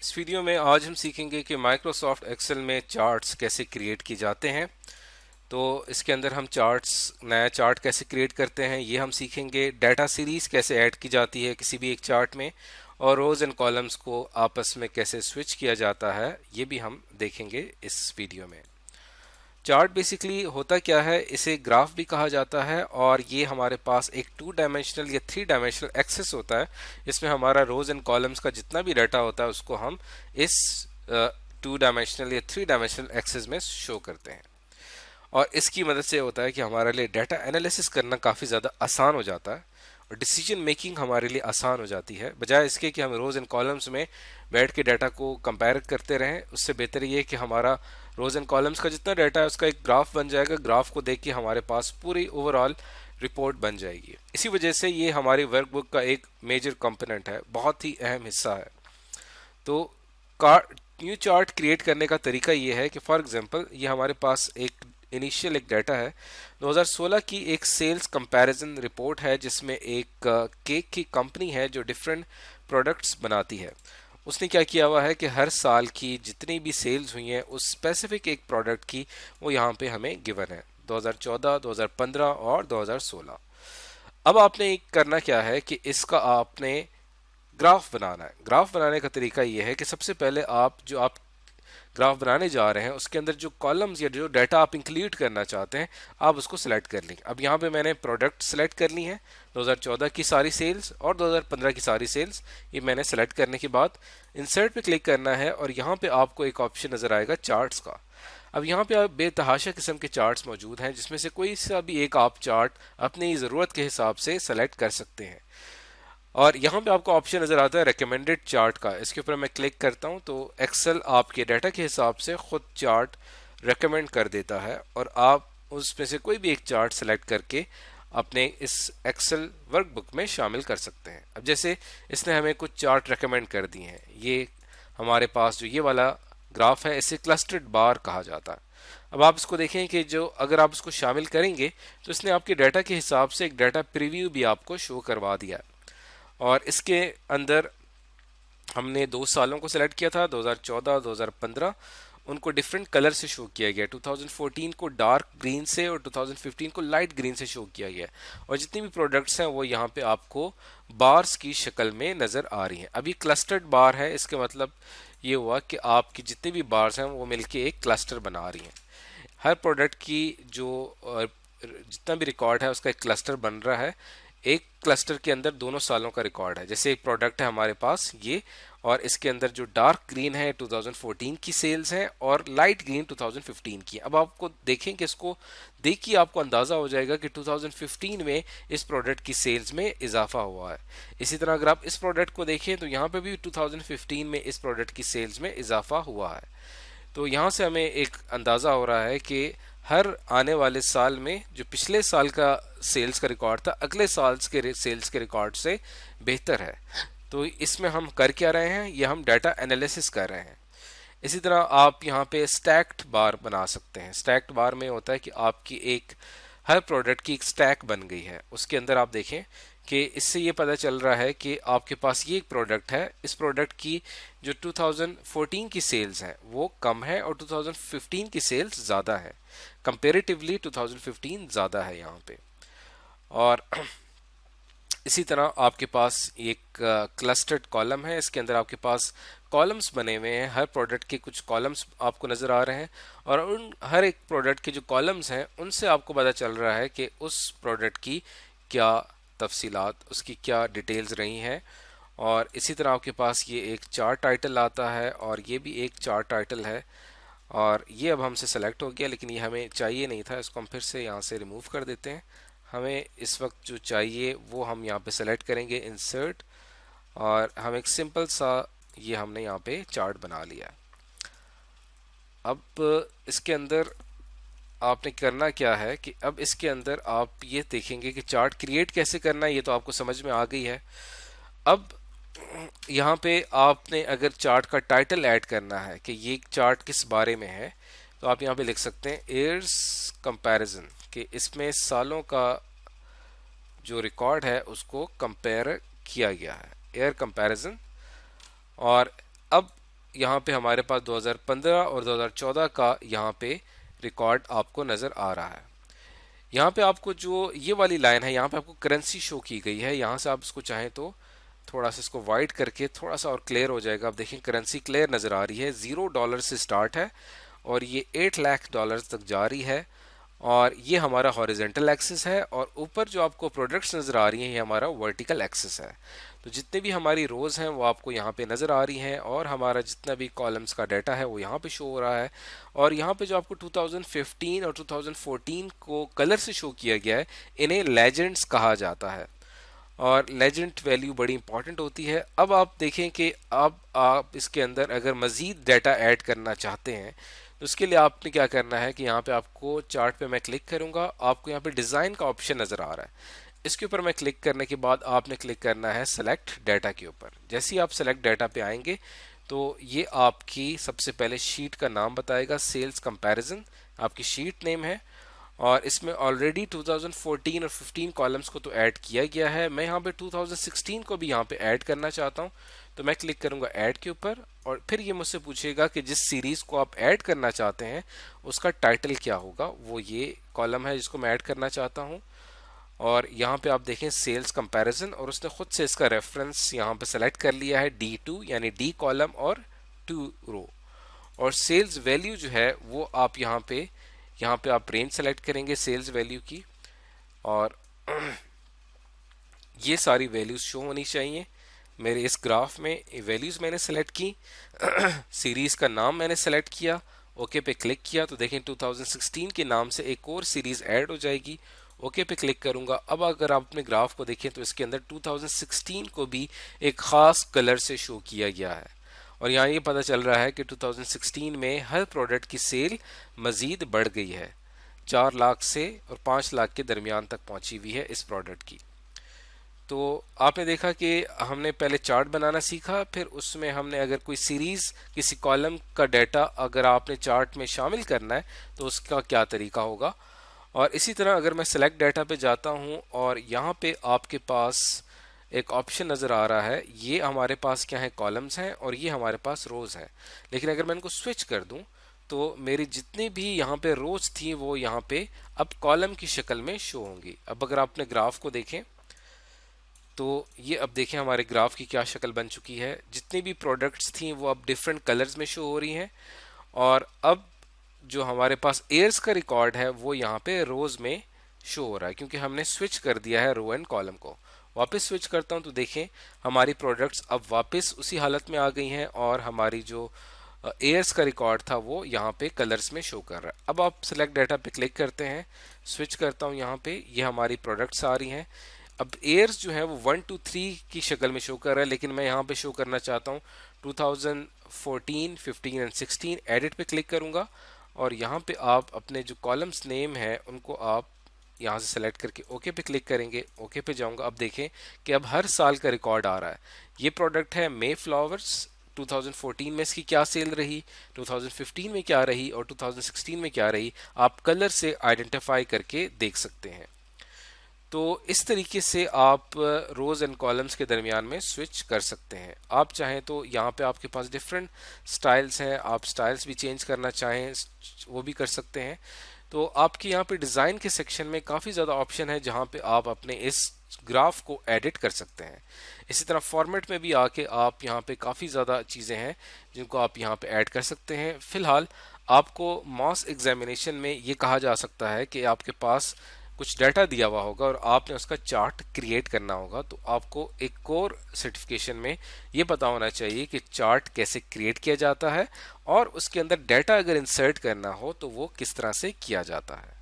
इस वीडियो में आज हम सीखेंगे कि माइक्रोसॉफ्ट एक्सेल में चार्ट्स कैसे क्रिएट किए जाते हैं। तो इसके अंदर हम नया चार्ट कैसे क्रिएट करते हैं ये हम सीखेंगे। डाटा सीरीज कैसे ऐड की जाती है किसी भी एक चार्ट में, और रोज एंड कॉलम्स को आपस में कैसे स्विच किया जाता है ये भी हम देखेंगे इस वीडियो में। चार्ट बेसिकली होता क्या है, इसे ग्राफ भी कहा जाता है, और ये हमारे पास एक 2 डायमेंशनल या 3 डायमेंशनल एक्सेस होता है। इसमें हमारा रोज एंड कॉलम्स का जितना भी डाटा होता है उसको हम इस 2 डायमेंशनल या 3 डायमेंशनल एक्सेस में शो करते हैं। और इसकी मदद से होता है कि हमारे लिए डाटा एनालिसिस करना काफ़ी ज़्यादा आसान हो जाता है, और डिसीजन मेकिंग हमारे लिए आसान हो जाती है। बजाय इसके कि हम रोज एंड कॉलम्स में बैठ के डाटा को कंपेयर करते रहें, उससे बेहतर ये है कि हमारा रोज एंड कॉलम्स का जितना डाटा है उसका एक ग्राफ बन जाएगा। ग्राफ को देख के हमारे पास पूरी ओवरऑल रिपोर्ट बन जाएगी। इसी वजह से ये हमारी वर्कबुक का एक मेजर कंपोनेंट है, बहुत ही अहम हिस्सा है। तो न्यू चार्ट क्रिएट करने का तरीका ये है कि फॉर एग्जांपल ये हमारे पास एक इनिशियल एक डाटा है। 2016 की एक सेल्स कंपैरिजन रिपोर्ट है, जिसमें एक केक की कंपनी है जो डिफरेंट प्रोडक्ट्स बनाती है। उसने क्या किया हुआ है कि हर साल की जितनी भी सेल्स हुई हैं उस स्पेसिफिक एक प्रोडक्ट की वो यहाँ पे हमें गिवन है, 2014, 2015 और 2016। अब आपने करना क्या है कि इसका आपने ग्राफ बनाना है। ग्राफ बनाने का तरीका ये है कि सबसे पहले आप ग्राफ बनाने जा रहे हैं उसके अंदर जो कॉलम्स या जो डाटा आप इंक्लूड करना चाहते हैं आप उसको सिलेक्ट कर लेंगे। अब यहाँ पे मैंने प्रोडक्ट सेलेक्ट कर ली है, 2014 की सारी सेल्स और 2015 की सारी सेल्स। ये मैंने सेलेक्ट करने के बाद इंसर्ट पे क्लिक करना है, और यहाँ पे आपको एक ऑप्शन नजर आएगा चार्ट्स का। अब यहाँ पे आप बेतहाशा किस्म के चार्ट्स मौजूद हैं, जिसमें से कोई सा भी एक आप चार्ट अपनी ज़रूरत के हिसाब से सेलेक्ट कर सकते हैं। और यहाँ पे आपको ऑप्शन नज़र आता है रिकमेंडेड चार्ट का। इसके ऊपर मैं क्लिक करता हूँ तो एक्सेल आपके डाटा के हिसाब से खुद चार्ट रेकमेंड कर देता है, और आप उसमें से कोई भी एक चार्ट सेलेक्ट करके अपने इस एक्सेल वर्कबुक में शामिल कर सकते हैं। अब जैसे इसने हमें कुछ चार्ट रेकमेंड कर दिए हैं। ये हमारे पास जो ये वाला ग्राफ है इसे क्लस्टर्ड बार कहा जाता है। अब आप इसको देखें कि जो अगर आप इसको शामिल करेंगे तो इसने आपके डाटा के हिसाब से एक डाटा प्रीव्यू भी आपको शो करवा दिया है। और इसके अंदर हमने 2 सालों को सिलेक्ट किया था, 2014, 2015। उनको डिफरेंट कलर से शो किया गया। 2014 को डार्क ग्रीन से और 2015 को लाइट ग्रीन से शो किया गया। और जितनी भी प्रोडक्ट्स हैं वो यहाँ पे आपको बार्स की शक्ल में नज़र आ रही हैं। अभी क्लस्टर्ड बार है, इसके मतलब ये हुआ कि आपकी जितनी भी बार्स हैं वो मिलके एक क्लस्टर बना रही हैं। हर प्रोडक्ट की जो जितना भी रिकॉर्ड है उसका एक क्लस्टर बन रहा है। एक क्लस्टर के अंदर दोनों सालों का रिकॉर्ड है। जैसे एक प्रोडक्ट है हमारे पास ये, और इसके अंदर जो डार्क ग्रीन है 2014 की सेल्स है और लाइट ग्रीन 2015 की। अब आपको देखें कि इसको देखिए आपको अंदाज़ा हो जाएगा कि 2015 में इस प्रोडक्ट की सेल्स में इजाफा हुआ है। इसी तरह अगर आप इस प्रोडक्ट को देखें तो यहाँ पे भी 2015 में इस प्रोडक्ट की सेल्स में इजाफा हुआ है। तो यहाँ से हमें एक अंदाज़ा हो रहा है कि हर आने वाले साल में जो पिछले साल का सेल्स का रिकॉर्ड था अगले साल के सेल्स के रिकॉर्ड से बेहतर है। तो इसमें हम कर क्या रहे हैं, ये हम डाटा एनालिसिस कर रहे हैं। इसी तरह आप यहाँ पे स्टैक्ड बार बना सकते हैं। स्टैक्ड बार में होता है कि आपकी एक हर प्रोडक्ट की एक स्टैक बन गई है। उसके अंदर आप देखें कि इससे ये पता चल रहा है कि आपके पास ये एक प्रोडक्ट है, इस प्रोडक्ट की जो 2014 की सेल्स हैं वो कम है और 2015 की सेल्स ज़्यादा है। कंपेरेटिवली 2015 ज़्यादा है यहाँ पे। और इसी तरह आपके पास एक क्लस्टर्ड कॉलम है, इसके अंदर आपके पास कॉलम्स बने हुए हैं। हर प्रोडक्ट के कुछ कॉलम्स आपको नज़र आ रहे हैं, और उन हर एक प्रोडक्ट के जो कॉलम्स हैं उनसे आपको पता चल रहा है कि उस प्रोडक्ट की क्या तफसीलात, उसकी क्या डिटेल्स रही हैं। और इसी तरह आपके पास ये एक चार्ट टाइटल आता है, और ये भी एक चार्ट टाइटल है। और ये अब हमसे सेलेक्ट हो गया, लेकिन ये हमें चाहिए नहीं था, इसको हम फिर से यहाँ से रिमूव कर देते हैं। हमें इस वक्त जो चाहिए वो हम यहाँ पे सेलेक्ट करेंगे, इंसर्ट, और हम एक सिंपल सा ये हमने यहाँ पे चार्ट बना लिया। अब इसके अंदर आपने करना क्या है कि अब इसके अंदर आप ये देखेंगे कि चार्ट क्रिएट कैसे करना है, ये तो आपको समझ में आ गई है। अब यहाँ पे आपने अगर चार्ट का टाइटल ऐड करना है कि ये चार्ट किस बारे में है, तो आप यहाँ पे लिख सकते हैं ईयर्स कंपैरिजन, कि इसमें सालों का जो रिकॉर्ड है उसको कंपेयर किया गया है, ईयर कंपैरिजन। और अब यहाँ पे हमारे पास 2015 और 2014 का यहाँ पे रिकॉर्ड आपको नज़र आ रहा है। यहाँ पे आपको जो ये वाली लाइन है, यहाँ पे आपको करेंसी शो की गई है। यहाँ से आप इसको चाहें तो थोड़ा सा इसको वाइड करके थोड़ा सा और क्लियर हो जाएगा। आप देखें करेंसी क्लियर नज़र आ रही है। $0 से स्टार्ट है और ये $8 लाख तक जा रही है, और ये हमारा हॉरिजेंटल एक्सिस है, और ऊपर जो आपको प्रोडक्ट्स नज़र आ रही हैं ये हमारा वर्टिकल एक्सिस है। तो जितने भी हमारी रोज़ हैं वो आपको यहाँ पे नज़र आ रही हैं, और हमारा जितना भी कॉलम्स का डाटा है वो यहाँ पे शो हो रहा है। और यहाँ पे जो आपको 2015 और 2014 को कलर से शो किया गया है, इन्हें लेजेंड्स कहा जाता है, और लेजेंड वैल्यू बड़ी इंपॉर्टेंट होती है। अब आप देखें कि अब आप इसके अंदर अगर मज़ीद डाटा ऐड करना चाहते हैं तो उसके लिए आपने क्या करना है कि यहाँ पे आपको चार्ट पे मैं क्लिक करूँगा, आपको यहाँ पे डिज़ाइन का ऑप्शन नज़र आ रहा है। इसके ऊपर मैं क्लिक करने के बाद आपने क्लिक करना है सेलेक्ट डाटा के ऊपर। जैसे ही आप सेलेक्ट डाटा पे आएंगे तो ये आपकी सबसे पहले शीट का नाम बताएगा, सेल्स कंपैरिजन आपकी शीट नेम है, और इसमें ऑलरेडी 2014 और 15 कॉलम्स को तो ऐड किया गया है। मैं यहाँ पे 2016 को भी यहाँ पे ऐड करना चाहता हूँ, तो मैं क्लिक करूँगा ऐड के ऊपर, और फिर ये मुझसे पूछेगा कि जिस सीरीज़ को आप ऐड करना चाहते हैं उसका टाइटल क्या होगा। वो ये कॉलम है जिसको मैं ऐड करना चाहता हूँ, और यहाँ पे आप देखें सेल्स कंपैरिजन, और उसने खुद से इसका रेफरेंस यहाँ पे सेलेक्ट कर लिया है D2 यानी D कॉलम और 2 रो। और सेल्स वैल्यू जो है वो आप यहाँ पे आप रेंज सेलेक्ट करेंगे सेल्स वैल्यू की, और ये सारी वैल्यूज शो होनी चाहिए मेरे इस ग्राफ में। वैल्यूज मैंने सेलेक्ट की, सीरीज का नाम मैंने सेलेक्ट किया, ओके पे क्लिक किया तो देखें 2016 के नाम से एक और सीरीज ऐड हो जाएगी। ओके पे क्लिक करूंगा। अब अगर आप अपने ग्राफ को देखें तो इसके अंदर 2016 को भी एक खास कलर से शो किया गया है, और यहाँ ये पता चल रहा है कि 2016 में हर प्रोडक्ट की सेल मज़ीद बढ़ गई है, 4 लाख से और 5 लाख के दरमियान तक पहुंची हुई है इस प्रोडक्ट की। तो आपने देखा कि हमने पहले चार्ट बनाना सीखा, फिर उसमें हमने अगर कोई सीरीज़ किसी कॉलम का डाटा अगर आपने चार्ट में शामिल करना है तो उसका क्या तरीका होगा। और इसी तरह अगर मैं सेलेक्ट डाटा पे जाता हूँ और यहाँ पे आपके पास एक ऑप्शन नज़र आ रहा है, ये हमारे पास क्या है कॉलम्स हैं और ये हमारे पास रोज़ हैं। लेकिन अगर मैं इनको स्विच कर दूँ तो मेरी जितनी भी यहाँ पे रोज़ थी वो यहाँ पे अब कॉलम की शक्ल में शो होंगी। अब अगर आप अपने ग्राफ को देखें तो ये अब देखें हमारे ग्राफ की क्या शक्ल बन चुकी है। जितनी भी प्रोडक्ट्स थी वो अब डिफरेंट कलर्स में शो हो रही हैं, और अब जो हमारे पास एयर्स का रिकॉर्ड है वो यहाँ पे रोज में शो हो रहा है, क्योंकि हमने स्विच कर दिया है रो एंड कॉलम को। वापस स्विच करता हूँ तो देखें हमारी प्रोडक्ट्स अब वापस उसी हालत में आ गई हैं, और हमारी जो एयर्स का रिकॉर्ड था वो यहाँ पे कलर्स में शो कर रहा है। अब आप सेलेक्ट डाटा पे क्लिक करते हैं, स्विच करता हूँ यहाँ पे, ये हमारी प्रोडक्ट्स आ रही हैं। अब एयर्स जो है वो 1 2 3 की शक्ल में शो कर रहा है, लेकिन मैं यहाँ पे शो करना चाहता हूँ 2014, 15 एंड 16। एडिट पे क्लिक करूँगा और यहाँ पे आप अपने जो कॉलम्स नेम है उनको आप यहाँ से सेलेक्ट करके ओके पे क्लिक करेंगे। ओके पे जाऊँगा। अब देखें कि अब हर साल का रिकॉर्ड आ रहा है। ये प्रोडक्ट है मे फ्लावर्स, 2014 में इसकी क्या सेल रही, 2015 में क्या रही और 2016 में क्या रही, आप कलर से आइडेंटिफाई करके देख सकते हैं। तो इस तरीके से आप रोज़ एंड कॉलम्स के दरमियान में स्विच कर सकते हैं। आप चाहें तो यहाँ पे आपके पास डिफरेंट स्टाइल्स हैं, आप स्टाइल्स भी चेंज करना चाहें वो भी कर सकते हैं। तो आपके यहाँ पे डिज़ाइन के सेक्शन में काफ़ी ज़्यादा ऑप्शन है जहाँ पे आप अपने इस ग्राफ को एडिट कर सकते हैं। इसी तरह फॉर्मेट में भी आके आप यहाँ पे काफ़ी ज़्यादा चीज़ें हैं जिनको आप यहाँ पे ऐड कर सकते हैं। फ़िलहाल आपको मॉस एग्जामिनेशन में ये कहा जा सकता है कि आपके पास कुछ डाटा दिया हुआ होगा और आपने उसका चार्ट क्रिएट करना होगा, तो आपको एक कोर सर्टिफिकेशन में ये पता होना चाहिए कि चार्ट कैसे क्रिएट किया जाता है और उसके अंदर डाटा अगर इंसर्ट करना हो तो वो किस तरह से किया जाता है।